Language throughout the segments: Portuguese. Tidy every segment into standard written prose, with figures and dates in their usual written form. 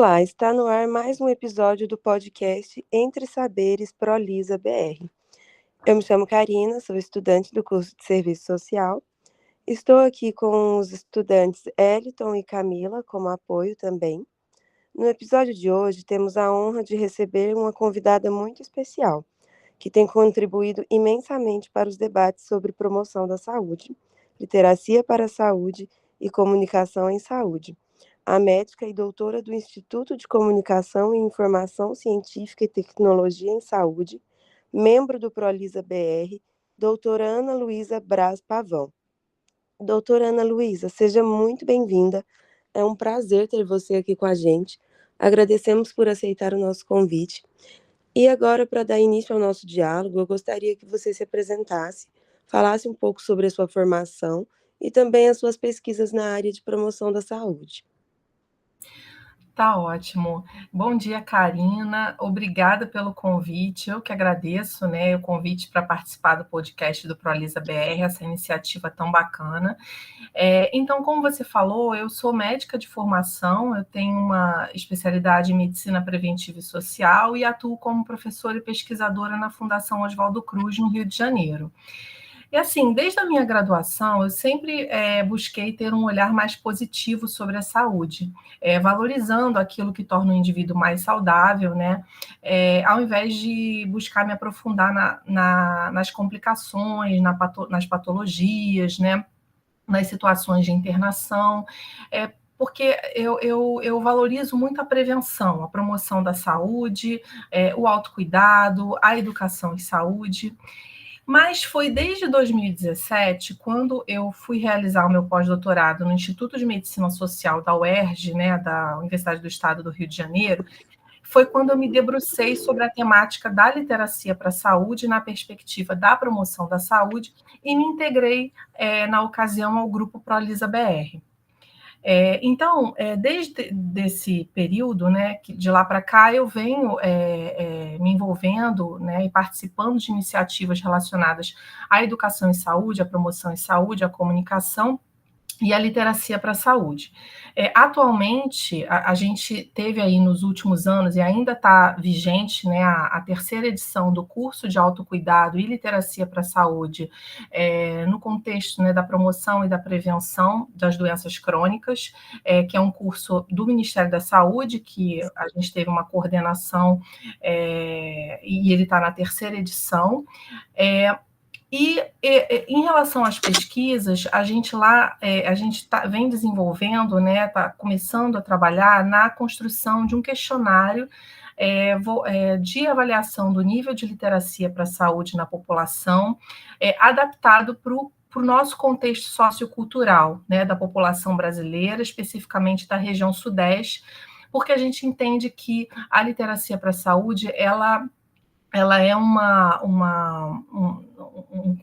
Olá, está no ar mais um episódio do podcast Entre Saberes Prolisa BR. Eu me chamo Karina, sou estudante do curso de Serviço Social. Estou aqui com os estudantes Eliton e Camila como apoio também. No episódio de hoje, temos a honra de receber uma convidada muito especial, que tem contribuído imensamente para os debates sobre promoção da saúde, literacia para a saúde e comunicação em saúde. A médica e doutora do Instituto de Comunicação e Informação Científica e Tecnologia em Saúde, membro do Prolisa BR, doutora Ana Luísa Braz Pavão. Doutora Ana Luísa, seja muito bem-vinda. É um prazer ter você aqui com a gente. Agradecemos por aceitar o nosso convite. E agora, para dar início ao nosso diálogo, eu gostaria que você se apresentasse, falasse um pouco sobre a sua formação e também as suas pesquisas na área de promoção da saúde. Tá ótimo. Bom dia, Karina. Obrigada pelo convite. Eu que agradeço, né, o convite para participar do podcast do Prolisa BR, essa iniciativa tão bacana. Então, como você falou, eu sou médica de formação, eu tenho uma especialidade em medicina preventiva e social e atuo como professora e pesquisadora na Fundação Oswaldo Cruz, no Rio de Janeiro. E assim, desde a minha graduação, eu sempre busquei ter um olhar mais positivo sobre a saúde, valorizando aquilo que torna o indivíduo mais saudável, né? Ao invés de buscar me aprofundar nas complicações, nas patologias, né? Nas situações de internação, porque eu valorizo muito a prevenção, a promoção da saúde, o autocuidado, a educação em saúde. Mas foi desde 2017, quando eu fui realizar o meu pós-doutorado no Instituto de Medicina Social da UERJ, né, da Universidade do Estado do Rio de Janeiro, foi quando eu me debrucei sobre a temática da literacia para a saúde na perspectiva da promoção da saúde e me integrei, na ocasião, ao grupo Prolisa BR. Então, desde esse período, né, de lá para cá, eu venho me envolvendo, né, e participando de iniciativas relacionadas à educação em saúde, à promoção em saúde, à comunicação e a literacia para a saúde. Atualmente, a gente teve aí nos últimos anos, e ainda está vigente, né, a terceira edição do curso de autocuidado e literacia para a saúde, no contexto, né, da promoção e da prevenção das doenças crônicas, que é um curso do Ministério da Saúde, que a gente teve uma coordenação, e ele está na terceira edição. Em relação às pesquisas, a gente vem desenvolvendo, né, está começando a trabalhar na construção de um questionário de avaliação do nível de literacia para a saúde na população, adaptado para o nosso contexto sociocultural, né, da população brasileira, especificamente da região Sudeste, porque a gente entende que a literacia para a saúde, ela é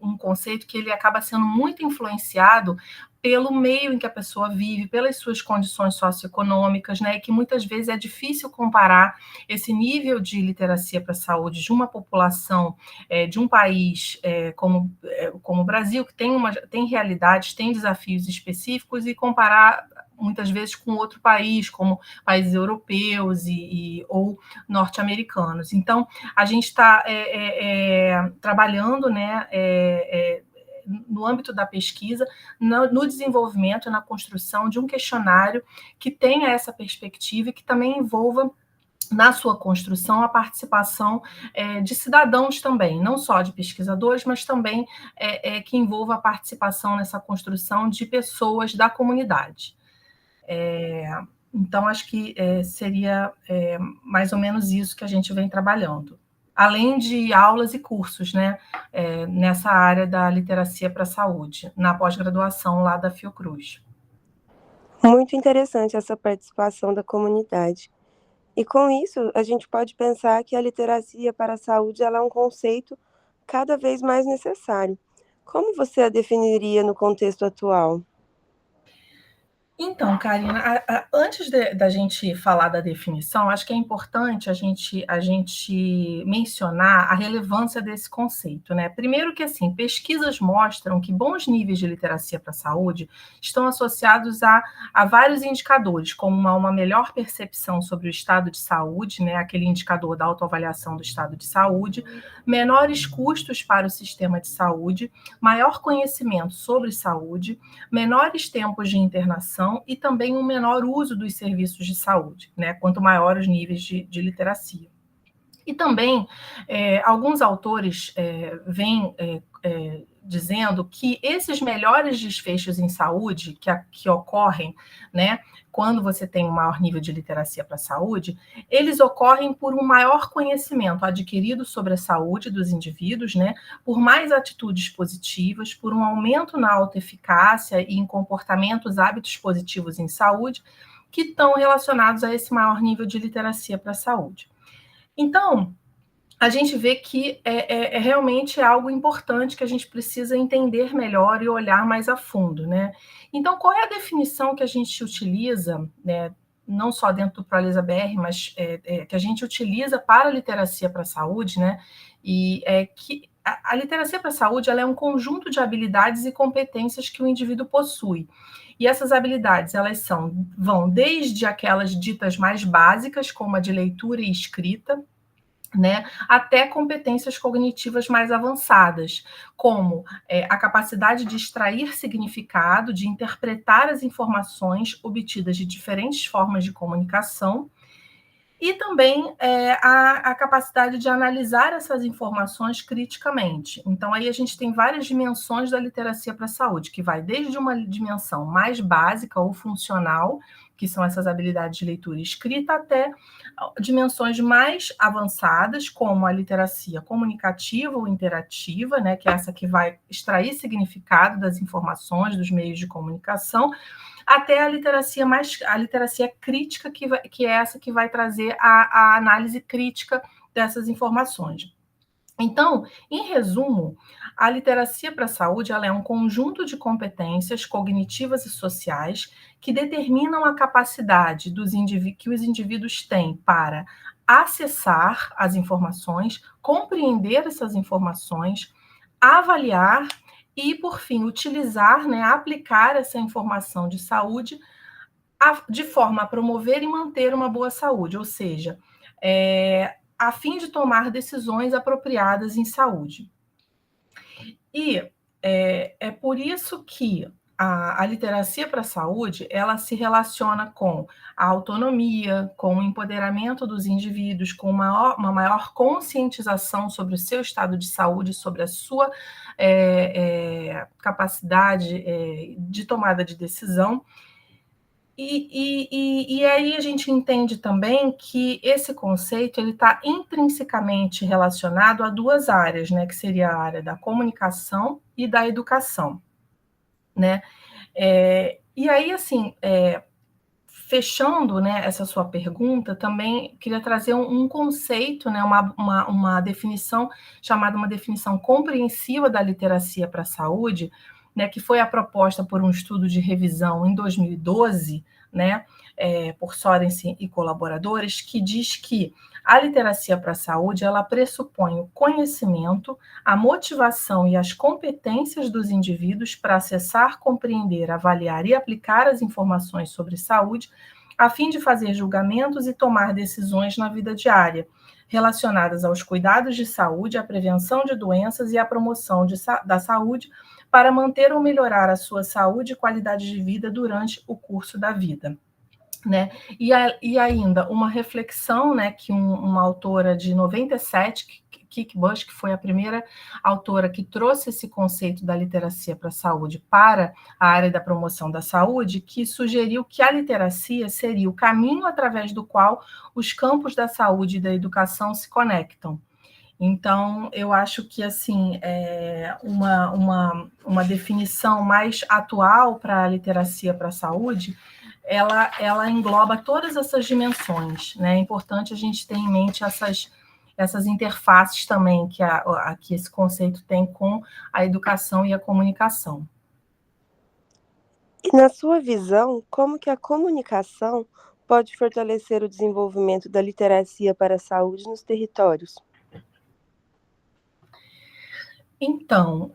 um conceito que ele acaba sendo muito influenciado pelo meio em que a pessoa vive, pelas suas condições socioeconômicas, né, e que muitas vezes é difícil comparar esse nível de literacia para a saúde de uma população, de um país como o Brasil, que tem realidades, tem desafios específicos, e comparar muitas vezes com outro país, como países europeus ou norte-americanos. Então, a gente está trabalhando, né, no âmbito da pesquisa, no desenvolvimento, na construção de um questionário que tenha essa perspectiva e que também envolva na sua construção a participação de cidadãos também, não só de pesquisadores, mas também que envolva a participação nessa construção de pessoas da comunidade. Então, acho que seria mais ou menos isso que a gente vem trabalhando. Além de aulas e cursos, né, nessa área da literacia para a saúde, na pós-graduação lá da Fiocruz. Muito interessante essa participação da comunidade. E com isso, a gente pode pensar que a literacia para a saúde ela é um conceito cada vez mais necessário. Como você a definiria no contexto atual? Então, Karina, antes da gente falar da definição, acho que é importante a gente mencionar a relevância desse conceito, né? Primeiro que, assim, pesquisas mostram que bons níveis de literacia para a saúde estão associados a vários indicadores, como uma melhor percepção sobre o estado de saúde, né? Aquele indicador da autoavaliação do estado de saúde, menores custos para o sistema de saúde, maior conhecimento sobre saúde, menores tempos de internação e também um menor uso dos serviços de saúde, né? Quanto maior os níveis de literacia. E também, alguns autores vêm dizendo que esses melhores desfechos em saúde que ocorrem, né, quando você tem um maior nível de literacia para a saúde, eles ocorrem por um maior conhecimento adquirido sobre a saúde dos indivíduos, né, por mais atitudes positivas, por um aumento na autoeficácia e em comportamentos, hábitos positivos em saúde, que estão relacionados a esse maior nível de literacia para a saúde. Então, a gente vê que é realmente algo importante que a gente precisa entender melhor e olhar mais a fundo, né? Então, qual é a definição que a gente utiliza, né, não só dentro do ProLisa BR, mas que a gente utiliza para a literacia para a saúde, né? E é que a literacia para a saúde ela é um conjunto de habilidades e competências que o indivíduo possui. E essas habilidades, elas vão desde aquelas ditas mais básicas, como a de leitura e escrita, né, até competências cognitivas mais avançadas, como a capacidade de extrair significado, de interpretar as informações obtidas de diferentes formas de comunicação, e também a capacidade de analisar essas informações criticamente. Então, aí a gente tem várias dimensões da literacia para a saúde, que vai desde uma dimensão mais básica ou funcional, que são essas habilidades de leitura e escrita, até dimensões mais avançadas, como a literacia comunicativa ou interativa, né, que é essa que vai extrair significado das informações, dos meios de comunicação, até a literacia crítica, que é essa que vai trazer a análise crítica dessas informações. Então, em resumo, a literacia para a saúde ela é um conjunto de competências cognitivas e sociais que determinam a capacidade que os indivíduos têm para acessar as informações, compreender essas informações, avaliar e, por fim, utilizar, né, aplicar essa informação de saúde de forma a promover e manter uma boa saúde, ou seja, a fim de tomar decisões apropriadas em saúde. E é por isso que a literacia para a saúde, ela se relaciona com a autonomia, com o empoderamento dos indivíduos, com uma maior conscientização sobre o seu estado de saúde, sobre a sua capacidade de tomada de decisão. E aí a gente entende também que esse conceito ele está intrinsecamente relacionado a duas áreas, né, que seria a área da comunicação e da educação, né? E aí, assim, fechando, né, essa sua pergunta, também queria trazer um conceito, né, uma definição chamada uma definição compreensiva da literacia para a saúde, né, que foi a proposta por um estudo de revisão em 2012, né, por Sorensen e colaboradores, que diz que a literacia para a saúde ela pressupõe o conhecimento, a motivação e as competências dos indivíduos para acessar, compreender, avaliar e aplicar as informações sobre saúde, a fim de fazer julgamentos e tomar decisões na vida diária, relacionadas aos cuidados de saúde, à prevenção de doenças e à promoção da saúde, para manter ou melhorar a sua saúde e qualidade de vida durante o curso da vida. Né? E ainda uma reflexão, né, que uma autora de 97, Kiki Bush, que foi a primeira autora que trouxe esse conceito da literacia para a saúde para a área da promoção da saúde, que sugeriu que a literacia seria o caminho através do qual os campos da saúde e da educação se conectam. Então, eu acho que assim uma definição mais atual para a literacia para a saúde, ela engloba todas essas dimensões, né? É importante a gente ter em mente essas interfaces também que esse conceito tem com a educação e a comunicação. E na sua visão, como que a comunicação pode fortalecer o desenvolvimento da literacia para a saúde nos territórios? Então,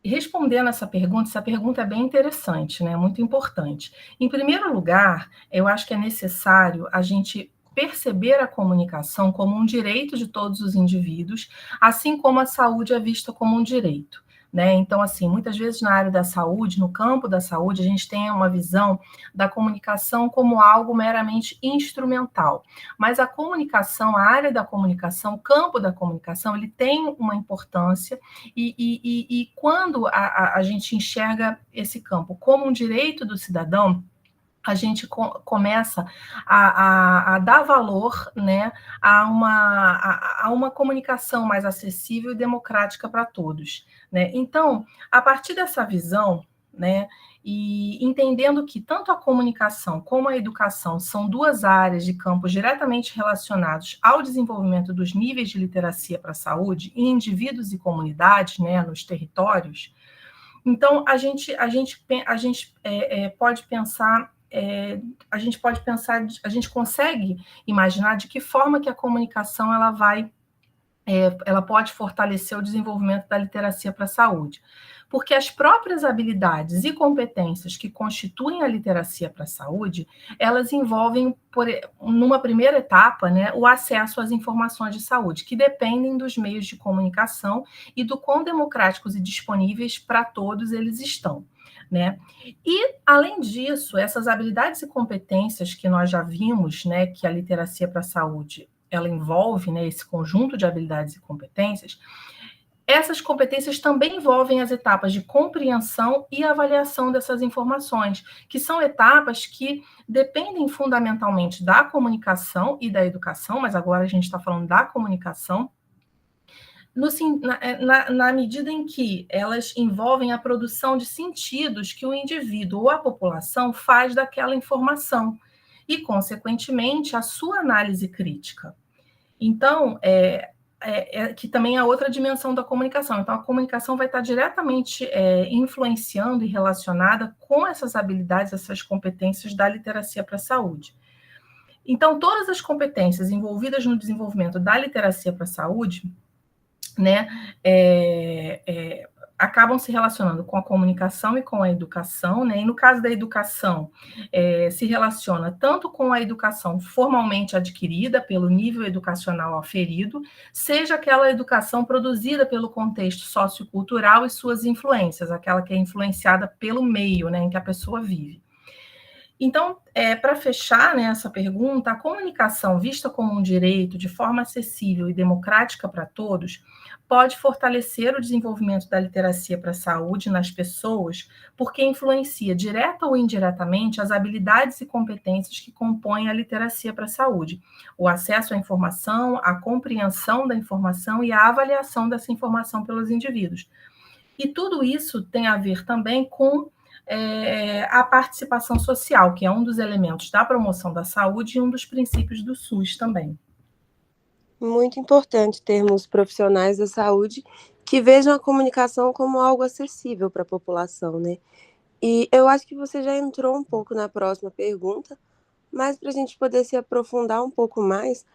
respondendo essa pergunta é bem interessante, né? Muito importante. Em primeiro lugar, eu acho que é necessário a gente perceber a comunicação como um direito de todos os indivíduos, assim como a saúde é vista como um direito. Né? Então, assim, muitas vezes na área da saúde, no campo da saúde, a gente tem uma visão da comunicação como algo meramente instrumental. Mas a comunicação, a área da comunicação, o campo da comunicação, ele tem uma importância e quando a gente enxerga esse campo como um direito do cidadão, a gente começa a dar valor, né, a uma comunicação mais acessível e democrática para todos. Né? Então, a partir dessa visão, né, e entendendo que tanto a comunicação como a educação são duas áreas de campos diretamente relacionados ao desenvolvimento dos níveis de literacia para a saúde em indivíduos e comunidades, né, nos territórios, então pode pensar a gente consegue imaginar de que forma que a comunicação ela pode fortalecer o desenvolvimento da literacia para a saúde. Porque as próprias habilidades e competências que constituem a literacia para a saúde, elas envolvem, numa primeira etapa, né, o acesso às informações de saúde, que dependem dos meios de comunicação e do quão democráticos e disponíveis para todos eles estão. Né? E, além disso, essas habilidades e competências que nós já vimos, né, que a literacia para a saúde ela envolve, né, esse conjunto de habilidades e competências, essas competências também envolvem as etapas de compreensão e avaliação dessas informações, que são etapas que dependem fundamentalmente da comunicação e da educação, mas agora a gente está falando da comunicação, na medida em que elas envolvem a produção de sentidos que o indivíduo ou a população faz daquela informação e, consequentemente, a sua análise crítica. Então, que também é outra dimensão da comunicação. Então, a comunicação vai estar diretamente influenciando e relacionada com essas habilidades, essas competências da literacia para a saúde. Então, todas as competências envolvidas no desenvolvimento da literacia para a saúde, né, acabam se relacionando com a comunicação e com a educação, né? E no caso da educação, se relaciona tanto com a educação formalmente adquirida pelo nível educacional aferido, seja aquela educação produzida pelo contexto sociocultural e suas influências, aquela que é influenciada pelo meio, né, em que a pessoa vive. Então, para fechar, né, essa pergunta, a comunicação vista como um direito de forma acessível e democrática para todos pode fortalecer o desenvolvimento da literacia para a saúde nas pessoas, porque influencia direta ou indiretamente as habilidades e competências que compõem a literacia para a saúde, o acesso à informação, a compreensão da informação e a avaliação dessa informação pelos indivíduos. E tudo isso tem a ver também com a participação social, que é um dos elementos da promoção da saúde e um dos princípios do SUS também. Muito importante termos profissionais da saúde que vejam a comunicação como algo acessível para a população, né? E eu acho que você já entrou um pouco na próxima pergunta, mas para a gente poder se aprofundar um pouco mais,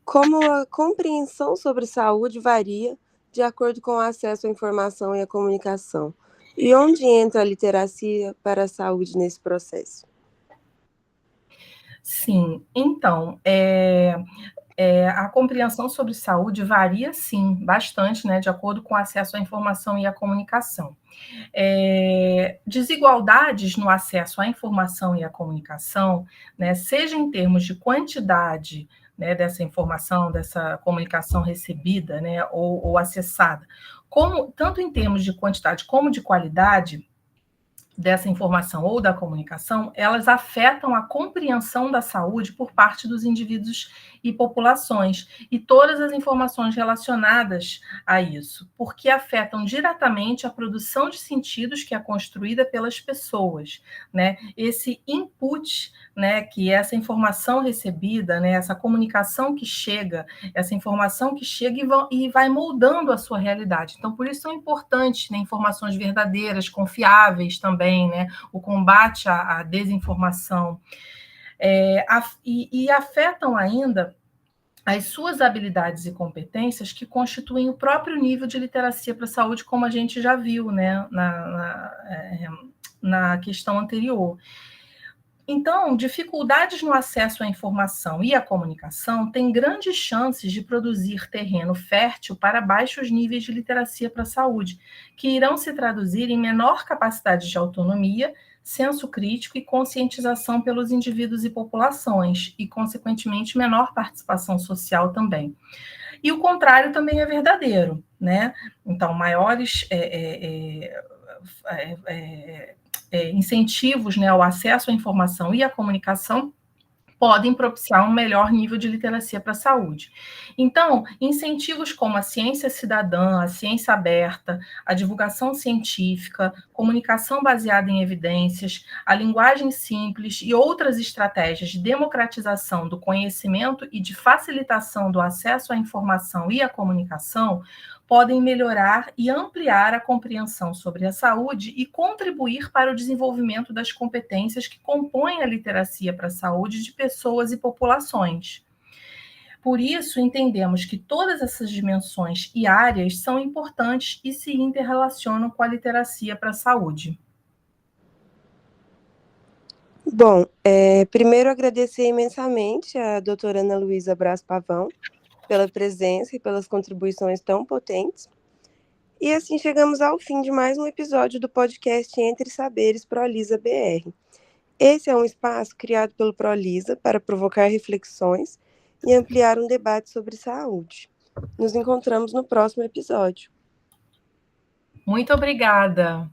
como a compreensão sobre saúde varia de acordo com o acesso à informação e à comunicação? E onde entra a literacia para a saúde nesse processo? Sim, então, a compreensão sobre saúde varia, sim, bastante, né, de acordo com o acesso à informação e à comunicação. Desigualdades no acesso à informação e à comunicação, né, seja em termos de quantidade, né, dessa informação, dessa comunicação recebida, né, ou acessada, como tanto em termos de quantidade como de qualidade, dessa informação ou da comunicação, elas afetam a compreensão da saúde por parte dos indivíduos e populações, e todas as informações relacionadas a isso, porque afetam diretamente a produção de sentidos que é construída pelas pessoas, né? Esse input, né, que é essa informação recebida, né, essa comunicação que chega, essa informação que chega e vai moldando a sua realidade. Então, por isso são importantes, né, informações verdadeiras, confiáveis também, né, o combate à desinformação. E afetam ainda as suas habilidades e competências que constituem o próprio nível de literacia para a saúde, como a gente já viu, né, na questão anterior. Então, dificuldades no acesso à informação e à comunicação têm grandes chances de produzir terreno fértil para baixos níveis de literacia para a saúde, que irão se traduzir em menor capacidade de autonomia, senso crítico e conscientização pelos indivíduos e populações, e, consequentemente, menor participação social também. E o contrário também é verdadeiro, né? Então, maiores incentivos, né, ao acesso à informação e à comunicação podem propiciar um melhor nível de literacia para a saúde. Então, incentivos como a ciência cidadã, a ciência aberta, a divulgação científica, comunicação baseada em evidências, a linguagem simples e outras estratégias de democratização do conhecimento e de facilitação do acesso à informação e à comunicação podem melhorar e ampliar a compreensão sobre a saúde e contribuir para o desenvolvimento das competências que compõem a literacia para a saúde de pessoas e populações. Por isso, entendemos que todas essas dimensões e áreas são importantes e se interrelacionam com a literacia para a saúde. Bom, primeiro agradecer imensamente a doutora Ana Luísa Braz Pavão pela presença e pelas contribuições tão potentes. E assim chegamos ao fim de mais um episódio do podcast Entre Saberes Prolisa BR. Esse é um espaço criado pelo Prolisa para provocar reflexões e ampliar um debate sobre saúde. Nos encontramos no próximo episódio. Muito obrigada.